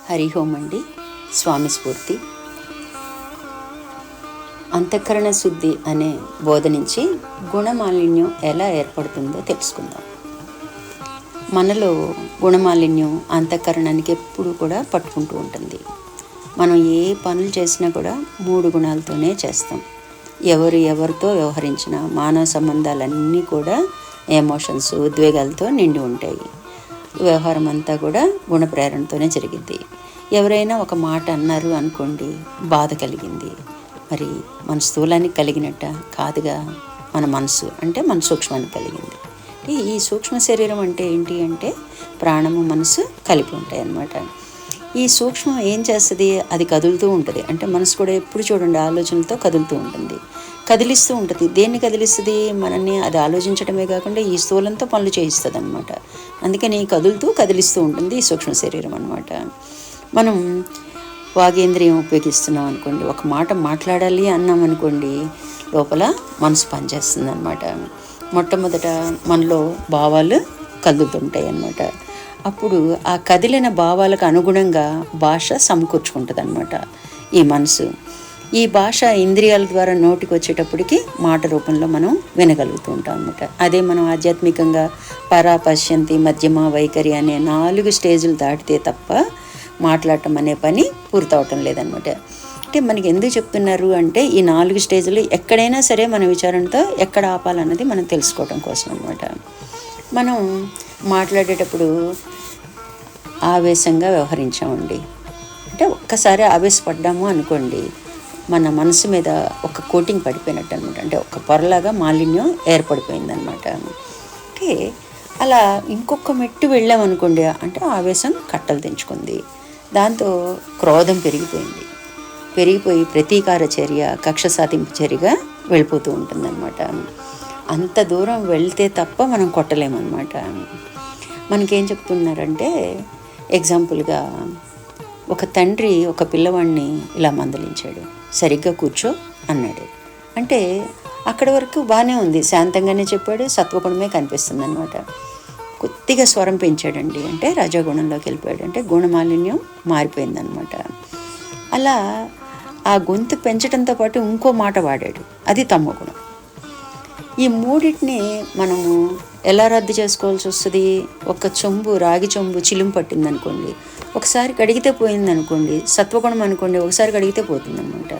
హరి ఓం అండి. స్వామి స్ఫూర్తి. అంతఃకరణ శుద్ధి అనే బోధ నుంచి గుణమాలిన్యం ఎలా ఏర్పడుతుందో తెలుసుకుందాం. మనలో గుణమాలిన్యం అంతఃకరణానికి ఎప్పుడు కూడా పట్టుకుంటూ ఉంటుంది. మనం ఏ పనులు చేసినా కూడా 3 గుణాలతోనే చేస్తాం. ఎవరితో వ్యవహరించినా మానవ సంబంధాలన్నీ కూడా ఎమోషన్స్, ఉద్వేగాలతో నిండి ఉంటాయి. వ్యవహారం అంతా కూడా గుణ ప్రేరణతోనే జరిగింది. ఎవరైనా ఒక మాట అన్నారు అనుకోండి, బాధ కలిగింది. మరి మన స్థూలానికి కలిగినట్ట కాదుగా, మన మనసు అంటే మన సూక్ష్మానికి కలిగింది. ఈ సూక్ష్మ శరీరం అంటే ఏంటి అంటే ప్రాణము మనసు కలిపి ఉంటాయి అన్నమాట. ఈ సూక్ష్మం ఏం చేస్తుంది? అది కదులుతూ ఉంటుంది. అంటే మనసు కూడా ఎప్పుడు చూడండి ఆలోచనలతో కదులుతూ ఉంటుంది, కదిలిస్తూ ఉంటుంది. దేన్ని కదిలిస్తుంది? మనల్ని. అది ఆలోచించడమే కాకుండా ఈ స్థూలంతో పనులు చేయిస్తుంది అనమాట. అందుకని కదిలిస్తూ ఉంటుంది ఈ సూక్ష్మ శరీరం అనమాట. మనం వాగేంద్రియం ఉపయోగిస్తున్నాం అనుకోండి, ఒక మాట మాట్లాడాలి అన్నాం అనుకోండి, లోపల మనసు పనిచేస్తుంది అనమాట. మొట్టమొదట మనలో భావాలు కదులుతుంటాయి అన్నమాట. అప్పుడు ఆ కదిలిన భావాలకు అనుగుణంగా భాష సమకూర్చుకుంటుంది అనమాట ఈ మనసు. ఈ భాష ఇంద్రియాల ద్వారా నోటికి వచ్చేటప్పటికి మాట రూపంలో మనం వినగలుగుతూ ఉంటాం అనమాట. అదే మనం ఆధ్యాత్మికంగా పరాపశ్యంతి, మధ్యమ, వైఖరి అనే 4 స్టేజులు దాటితే తప్ప మాట్లాడటం అనే పని పూర్తవటం లేదనమాట. అంటే మనకి ఎందుకు చెప్తున్నారు అంటే ఈ 4 స్టేజ్లు ఎక్కడైనా సరే మన విచారణతో ఎక్కడ ఆపాలన్నది మనం తెలుసుకోవడం కోసం అనమాట. మనం మాట్లాడేటప్పుడు ఆవేశంగా వ్యవహరించామండి అంటే ఒక్కసారి ఆవేశపడ్డాము అనుకోండి, మన మనసు మీద ఒక కోటింగ్ పడిపోయినట్టు అనమాట. అంటే ఒక పొరలాగా మాలిన్యం ఏర్పడిపోయిందనమాట. అంటే అలా ఇంకొక మెట్టు వెళ్ళామనుకోండి, అంటే ఆవేశం కట్టలు తెంచుకుంది. దాంతో క్రోధం పెరిగిపోయి ప్రతీకార చర్య, కక్ష సాధింపు చర్యగా వెళ్ళిపోతూ ఉంటుందన్నమాట. అంత దూరం వెళ్తే తప్ప మనం కొట్టలేమన్నమాట. మనకేం చెప్తున్నారంటే ఎగ్జాంపుల్గా ఒక తండ్రి ఒక పిల్లవాడిని ఇలా మందలించాడు, సరిగ్గా కూర్చో అన్నాడు. అంటే అక్కడి వరకు బాగానే ఉంది, శాంతంగానే చెప్పాడు, సత్వగుణమే కనిపిస్తుంది అనమాట. కొద్దిగా స్వరం పెంచాడండి అంటే రజోగుణంలోకి వెళ్ళిపోయాడు, అంటే గుణమాలిన్యం మారిపోయిందనమాట. అలా ఆ గొంతు పెంచడంతో పాటు ఇంకో మాట వాడాడు, అది తమో గుణం. ఈ మూడింటిని మనము ఎలా రద్దు చేసుకోవాల్సి వస్తుంది? ఒక చెంబు, రాగి చెంబు చిలుము పట్టిందనుకోండి, ఒకసారి కడిగితే పోయిందనుకోండి, సత్వగుణం అనుకోండి ఒకసారి కడిగితే పోతుందన్నమాట.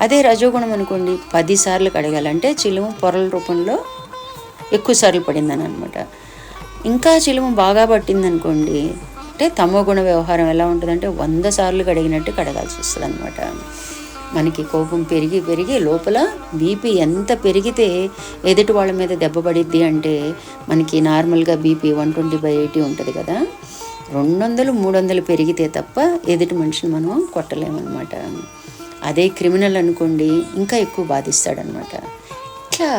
అదే రజోగుణం అనుకోండి 10 సార్లు కడగాలంటే చిలుము పొరల రూపంలో ఎక్కువ సార్లు పడిందని అనమాట. ఇంకా చిలుము బాగా పట్టిందనుకోండి, అంటే తమో గుణ వ్యవహారం ఎలా ఉంటుందంటే 100 సార్లు కడిగినట్టు కడగాల్సి వస్తుంది అనమాట. మనకి కోపం పెరిగి లోపల బీపీ ఎంత పెరిగితే ఎదుటి వాళ్ళ మీద దెబ్బ పడిద్ది అంటే, మనకి నార్మల్గా బీపీ 120/80 ఉంటుంది కదా, 200-300 పెరిగితే తప్ప ఎదుటి మనిషిని మనం కొట్టలేమన్నమాట. అదే క్రిమినల్ అనుకోండి ఇంకా ఎక్కువ బాధిస్తాడనమాట. ఇట్లా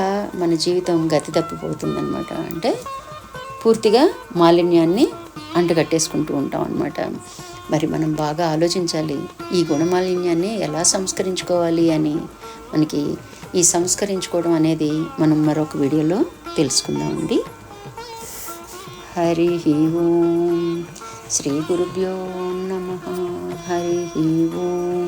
మన జీవితం గతి తప్పిపోతుందన్నమాట. అంటే పూర్తిగా మాలిన్యాన్ని అంటగట్టేసుకుంటూ ఉంటాం అన్నమాట. మరి మనం బాగా ఆలోచించాలి, ఈ గుణమాలిన్యాన్ని ఎలా సంస్కరించుకోవాలి అని. మనకి ఈ సంస్కరించుకోవడం అనేది మనం మరొక వీడియోలో తెలుసుకుందామండి. హరి ఓం. శ్రీ గురుభ్యో నమః. హరి ఓం.